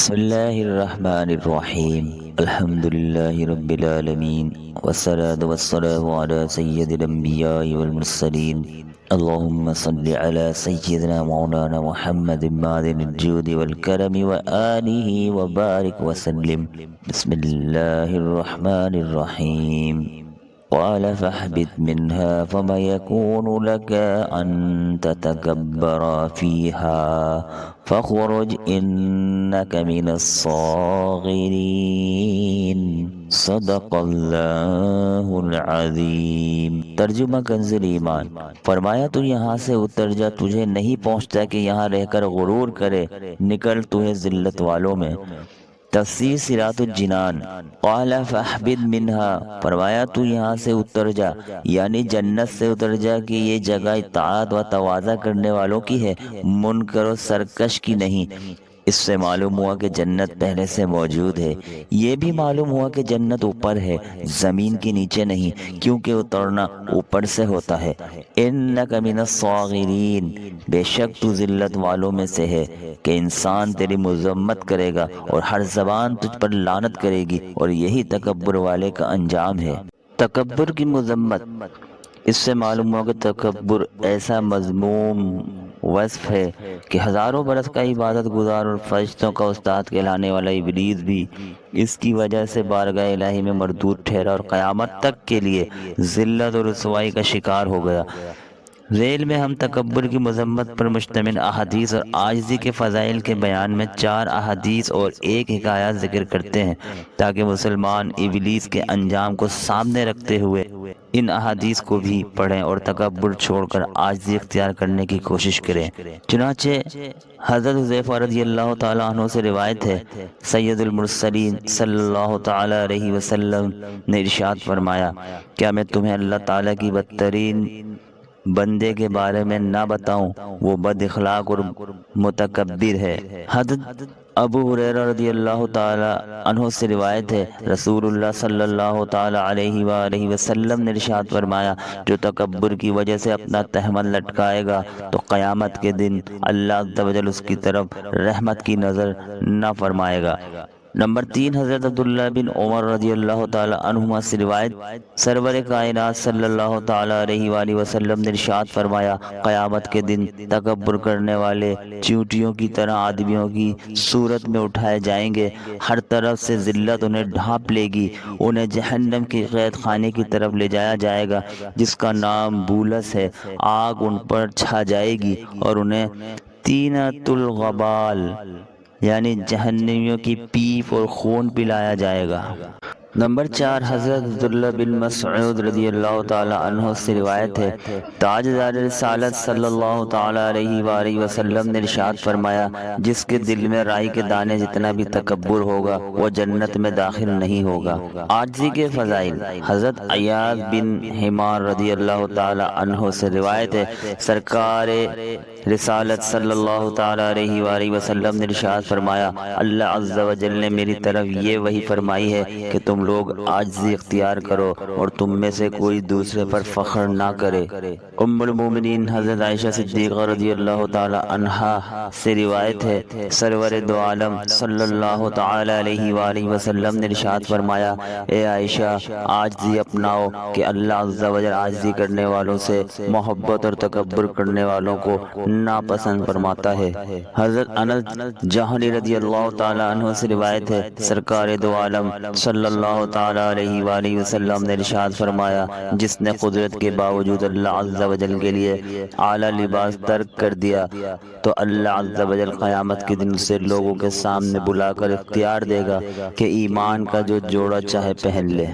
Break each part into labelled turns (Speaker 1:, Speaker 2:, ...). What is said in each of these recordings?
Speaker 1: بسم الله الرحمن الرحيم. الحمد لله رب العالمين، والصلاة والسلام على سيد الأنبياء والمرسلين. اللهم صل على سيدنا مولانا محمد معدن الجود والكرم وآله وبارك وسلم. بسم الله الرحمن الرحيم. قال فاهبط منها فما يكون لك أن تتكبر فيها فاخرج إنك من الصاغرين. صدق اللہ العظیم. ترجمہ کنز ایمان. فرمایا تو یہاں سے اتر جا، تجھے نہیں پہنچتا کہ یہاں رہ کر غرور کرے، نکل تو ہے ذلت والوں میں. تفسیر صراط الجنان. قال فاہبط منها، فرمایا تو یہاں سے اتر جا، یعنی جنت سے اتر جا کہ یہ جگہ اطاعت و تواضع کرنے والوں کی ہے، منکر و سرکش کی نہیں. اس سے معلوم ہوا کہ جنت پہلے سے موجود ہے. یہ بھی معلوم ہوا کہ جنت اوپر ہے، زمین کے نیچے نہیں، کیونکہ اترنا اوپر سے ہوتا ہے. انک من الصاغرین، بے شک تو ذلت والوں میں سے ہے، کہ انسان تیری مذمت کرے گا اور ہر زبان تجھ پر لعنت کرے گی، اور یہی تکبر والے کا انجام ہے. تکبر کی مذمت. اس سے معلوم ہوا کہ تکبر ایسا مذموم وصف ہے کہ ہزاروں برس کا عبادت گزار اور فرشتوں کا استاد کہلانے والا ابلیس بھی اس کی وجہ سے بارگاہ الہی میں مردود ٹھہرا اور قیامت تک کے لیے ذلت اور رسوائی کا شکار ہو گیا. ذیل میں ہم تکبر کی مذمت پر مشتمل احادیث اور عاجزی کے فضائل کے بیان میں 4 احادیث اور 1 حکایت ذکر کرتے ہیں، تاکہ مسلمان ابلیس کے انجام کو سامنے رکھتے ہوئے ان احادیث کو بھی پڑھیں اور تکبر چھوڑ کر عاجزی اختیار کرنے کی کوشش کریں. چنانچہ حضرت حذیفہ رضی اللہ تعالیٰ عنہ سے روایت ہے، سید المرسلین صلی اللہ تعالیٰ علیہ وسلم نے ارشاد فرمایا، کیا میں تمہیں اللہ تعالیٰ کی بدترین بندے کے بارے میں نہ بتاؤں؟ وہ بد اخلاق اور متکبر ہے. حضرت ابو ہریرہ رضی اللہ تعالی عنہ سے روایت ہے، رسول اللہ صلی اللہ تعالی علیہ وآلہ وسلم نے ارشاد فرمایا، جو تکبر کی وجہ سے اپنا تہمت لٹکائے گا تو قیامت کے دن اللہ عز و جل اس کی طرف رحمت کی نظر نہ فرمائے گا. نمبر 3، حضرت عبداللہ بن عمر رضی اللہ تعالی عنہما سے روایت، سرور کائنات صلی اللہ تعالی علیہ وآلہ وسلم نے ارشاد فرمایا، قیامت کے دن تکبر کرنے والے چیونٹیوں کی طرح آدمیوں کی صورت میں اٹھائے جائیں گے، ہر طرف سے ذلت انہیں ڈھانپ لے گی، انہیں جہنم کی قید خانے کی طرف لے جایا جائے گا جس کا نام بولس ہے. آگ ان پر چھا جائے گی اور انہیں طینۃ الغبال یعنی جہنمیوں کی پیپ اور خون پلایا جائے گا. نمبر 4، حضرت عبداللہ بن مسعود رضی اللہ تعالی عنہ سے روایت ہے، تاجدار رسالت صلی اللہ تعالی علیہ وآلہ وسلم نے ارشاد فرمایا، جس کے دل میں رائی کے دانے جتنا بھی تکبر ہوگا وہ جنت میں داخل نہیں ہوگا. عاجزی کے فضائل. حضرت عیاض بن حمار رضی اللہ تعالی عنہ سے روایت ہے، سرکار رسالت صلی اللہ تعالی علیہ وآلہ وسلم نے ارشاد فرمایا، اللہ عز و جل نے میری طرف یہ وحی فرمائی ہے کہ تم لوگ عاجزی اختیار کرو اور تم میں سے کوئی دوسرے پر فخر نہ کرے. ام المومنین حضرت عائشہ صدیقہ رضی اللہ تعالی عنہا سے روایت ہے، سرور دو عالم صلی اللہ تعالی علیہ وآلہ وسلم نے ارشاد فرمایا، اے عائشہ، عاجزی اپناؤ کہ اللہ عز و جل عاجزی کرنے والوں سے محبت اور تکبر کرنے والوں کو ناپسند فرماتا ہے. حضرت انس جوہنی رضی اللہ تعالی عنہ سے روایت ہے، سرکار دو عالم صلی اللہ تعالی علیہ وآلہ وسلم نے ارشاد فرمایا، جس نے قدرت کے باوجود اللہ عز و جل کے لیے اعلیٰ لباس ترک کر دیا تو اللہ عز و جل قیامت کے دن اسے لوگوں کے سامنے بلا کر اختیار دے گا کہ ایمان کا جو جوڑا چاہے پہن لے.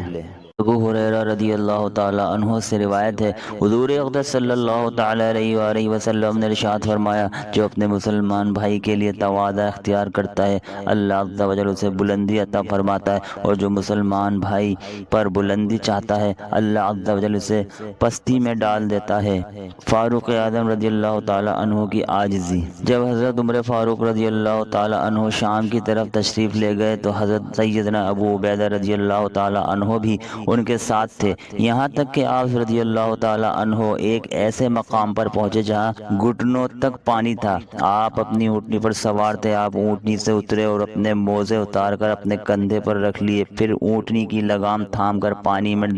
Speaker 1: ابو ہریرہ رضی اللہ تعالی عنہ سے روایت ہے، حضور اقدس صلی اللہ تعالی علیہ وآلہ وسلم نے ارشاد فرمایا، جو اپنے مسلمان بھائی کے لیے تواضع اختیار کرتا ہے اللہ عز و جل اسے بلندی عطا فرماتا ہے، اور جو مسلمان بھائی پر بلندی چاہتا ہے اللہ عز و جل اسے پستی میں ڈال دیتا ہے. فاروق اعظم رضی اللہ تعالی عنہ کی عاجزی. جب حضرت عمر فاروق رضی اللہ تعالی عنہ شام کی طرف تشریف لے گئے تو حضرت سیدنا ابو عبیدہ رضی اللہ تعالی عنہ بھی ان کے ساتھ تھے، یہاں تک کہ آپ رضی اللہ تعالی عنہ ایک ایسے مقام پر پہنچے جہاں گھٹنوں تک پانی تھا۔ آپ اپنی اونٹنی پر سوار تھے، آپ اونٹنی سے اترے اور اپنے موزے اتار کر اپنے کندھے پر رکھ لیے، پھر اونٹنی کی لگام تھام کر پانی میں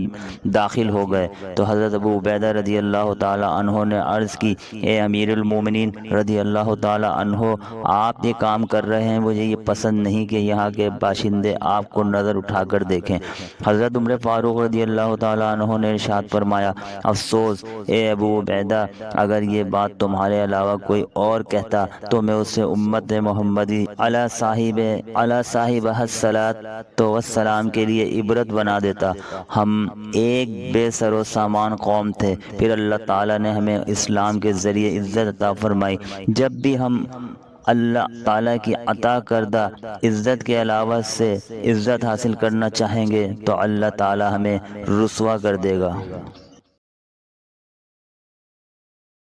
Speaker 1: داخل ہو گئے تو حضرت ابو عبیدہ رضی اللہ تعالی عنہ نے عرض کی، اے امیر المومنین رضی اللہ تعالی عنہ، آپ یہ کام کر رہے ہیں، مجھے یہ پسند نہیں کہ یہاں کے باشندے آپ کو نظر اٹھا کر دیکھیں۔ حضرت عمر فاروق رضی اللہ تعالی عنہ نے ارشاد فرمایا، افسوس اے ابو عبیدہ، اگر یہ بات تمہارے علاوہ کوئی اور کہتا تو میں اسے امت محمدی علی صاحب الصلاۃ والسلام کے لیے عبرت بنا دیتا۔ ہم ایک بے سر و سامان قوم تھے، پھر اللہ تعالیٰ نے ہمیں اسلام کے ذریعے عزت عطا فرمائی۔ جب بھی ہم اللہ تعالیٰ کی عطا کردہ عزت کے علاوہ سے عزت حاصل کرنا چاہیں گے تو اللہ تعالیٰ ہمیں رسوا کر دے گا۔